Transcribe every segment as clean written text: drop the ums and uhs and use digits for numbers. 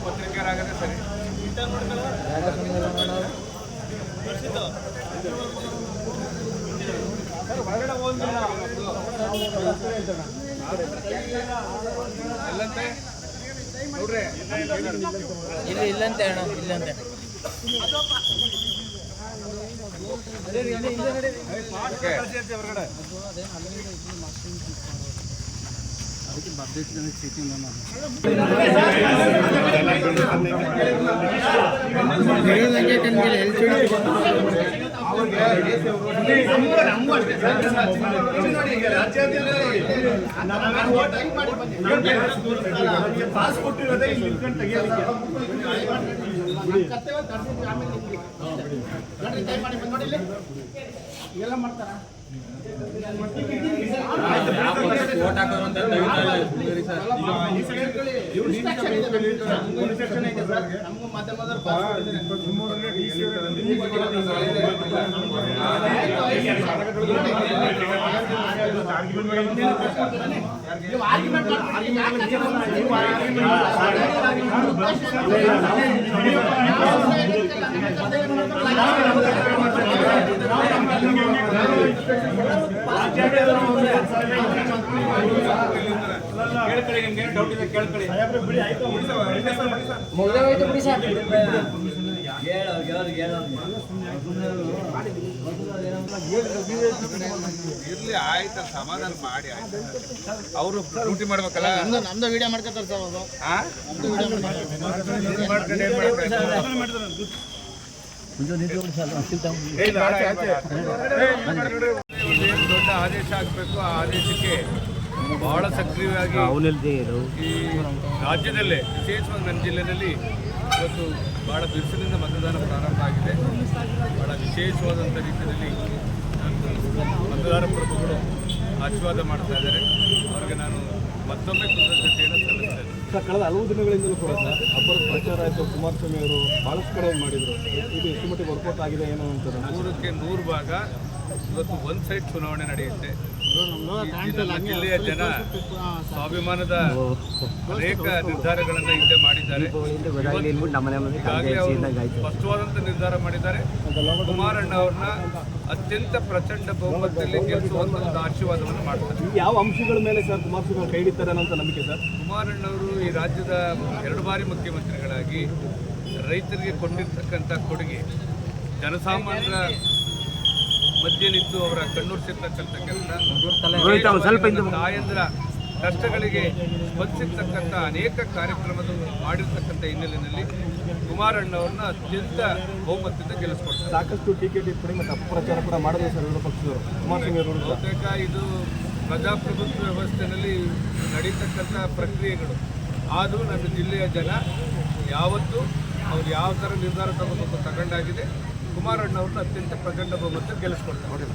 ಪತ್ರಿಕೆಯರಾಗದೆ ಸರಿ. ಎಲ್ಲಂತೆ ನೋಡ್ರಿ, ಇಲ್ಲಂತೆ ಅಣ್ಣ, ಇಲ್ಲಂತೆ. ಪಾಸ್ ಕೊಟ್ಟಿರೋದೇ ಇಲ್ಲಿ ನಿಂತ್ಕೊಂಡು ತೆಗಿಯೋದಕ್ಕೆ. ಎಲ್ಲ ಮಾಡ್ತಾರ ಇರ್ಲಿ, ಆಯ್ತು, ಸಮಾಧಾನ ಮಾಡಿ. ಆಯ್ತು, ಅವರು ಡ್ಯೂಟಿ ಮಾಡ್ಬೇಕಲ್ಲ. ನಮ್ದು ವಿಡಿಯೋ ಮಾಡ್ಕೊತಾರೆ ಸರ್ ಅವರು. ದೊಡ್ಡ ಆದೇಶ ಆಗಬೇಕು. ಆ ಆದೇಶಕ್ಕೆ ಬಹಳ ಸಕ್ರಿಯವಾಗಿ ಈ ರಾಜ್ಯದಲ್ಲೇ, ವಿಶೇಷವಾಗಿ ನನ್ನ ಜಿಲ್ಲೆಯಲ್ಲಿ ಇವತ್ತು ಭಾಳ ಬಿರುಸಿನಿಂದ ಮತದಾನ ಪ್ರಾರಂಭ ಆಗಿದೆ. ಭಾಳ ವಿಶೇಷವಾದಂಥ ರೀತಿಯಲ್ಲಿ ಮತದಾರ ಪ್ರಭುಗಳು ಆಶೀರ್ವಾದ ಮಾಡ್ತಾ ಇದ್ದಾರೆ. ಅವರಿಗೆ ನಾನು ಮತ್ತೊಮ್ಮೆ ಕೃತಜ್ಞತೆಯನ್ನು ಸಲ್ಲಿಸ್ತೇನೆ. ಸರ್, ಕಳೆದ ಹಲವು ದಿನಗಳಿಂದಲೂ ಕೂಡ ಸರ್ ಅಬ್ಬರ ಪ್ರಚಾರ ಆಯಿತು. ಕುಮಾರಸ್ವಾಮಿ ಅವರು ಭಾಳಷ್ಟು ಕಡೆ ಮಾಡಿದರು. ಇದು ಎಷ್ಟು ಮಟ್ಟಿಗೆ ವರ್ಕೌಟ್ ಆಗಿದೆ ಏನೋ ಅಂತ. 100ಕ್ಕೆ 100 ಭಾಗ ಇವತ್ತು ಒಂದು ಸೈಡ್ ಚುನಾವಣೆ ನಡೆಯುತ್ತೆ. ಜಿಲ್ಲೆಯ ಜನ ಸ್ವಾಭಿಮಾನದ ಅನೇಕ ನಿರ್ಧಾರಗಳನ್ನು ಹಿಂದೆ ಮಾಡಿದ್ದಾರೆ. ಈಗಾಗಲೇ ಅವರು ಸ್ಪಷ್ಟವಾದಂಥ ನಿರ್ಧಾರ ಮಾಡಿದ್ದಾರೆ. ಕುಮಾರಣ್ಣ ಅವ್ರನ್ನ ಅತ್ಯಂತ ಪ್ರಚಂಡ ಬಹುಮತದಲ್ಲಿ ಗೆಲ್ಲಿಸುವಂಥ ಒಂದು ಆಶೀರ್ವಾದವನ್ನು ಮಾಡ್ತಾರೆ. ಯಾವ ಅಂಶಗಳ ಮೇಲೆ ಸರ್ ಕುಮಾರಸ್ವಾಮಿ ಕೈ ಹಿಡಿತಾರೆ ಅನ್ನೋ ನಂಬಿಕೆ ಸರ್? ಕುಮಾರಣ್ಣವರು ಈ ರಾಜ್ಯದ 2 ಬಾರಿ ಮುಖ್ಯಮಂತ್ರಿಗಳಾಗಿ ರೈತರಿಗೆ ಕೊಟ್ಟಿರ್ತಕ್ಕಂಥ ಕೊಡುಗೆ, ಜನಸಾಮಾನ್ಯರ ಮಧ್ಯೆ ನಿಂತು ಅವರ ಕಣ್ಣುರ್ಸಿರ್ತಕ್ಕಂಥ ಕೆಲಸ, ತಾಯಂದ್ರ ಕಷ್ಟಗಳಿಗೆ ಸ್ಪಂದಿಸಿರ್ತಕ್ಕಂಥ ಅನೇಕ ಕಾರ್ಯಕ್ರಮವನ್ನು ಮಾಡಿರ್ತಕ್ಕಂಥ ಹಿನ್ನೆಲೆಯಲ್ಲಿ ಕುಮಾರಣ್ಣವ್ರನ್ನ ಅತ್ಯಂತ ಬಹುಮತದಿಂದ ಗೆಲ್ಲಿಸ್ಕೊಡ್ತಾರೆ. ಸಾಕಷ್ಟು ಟೀಕೆ ಟಿಪ್ಪಣಿ ಮತ್ತು ಅಪಪ್ರಚಾರ ಕೂಡ ಮಾಡಿದೆ ಸರ್ ವಿರೋಧ ಪಕ್ಷದವರು ಕುಮಾರಸ್ವಾಮಿ ಅವರು. ಬಹುತೇಕ ಇದು ಪ್ರಜಾಪ್ರಭುತ್ವ ವ್ಯವಸ್ಥೆಯಲ್ಲಿ ನಡೀತಕ್ಕಂಥ ಪ್ರಕ್ರಿಯೆಗಳು. ಆದರೂ ನಮ್ಮ ಜಿಲ್ಲೆಯ ಜನ ಯಾವತ್ತೂ ಅವ್ರು ಯಾವ ಥರ ನಿರ್ಧಾರ ತಗೊಂಡಾಗಿದೆ. ಕುಮಾರಣ್ಣವ್ರನ್ನ ಅತ್ಯಂತ ಪ್ರಚಂಡ ಬಹುಮತ ಗೆಲ್ಲಿಸ್ಕೊಡ್ತಾರೆ.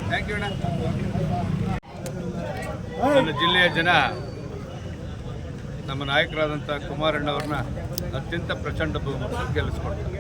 ಥ್ಯಾಂಕ್ ಯು ಅಣ್ಣ. ನನ್ನ ಜಿಲ್ಲೆಯ ಜನ ನಮ್ಮ ನಾಯಕರಾದಂಥ ಕುಮಾರಣ್ಣವ್ರನ್ನ ಅತ್ಯಂತ ಪ್ರಚಂಡ ಬಹುಮತ ಗೆಲ್ಲಿಸ್ಕೊಡ್ತಾರೆ.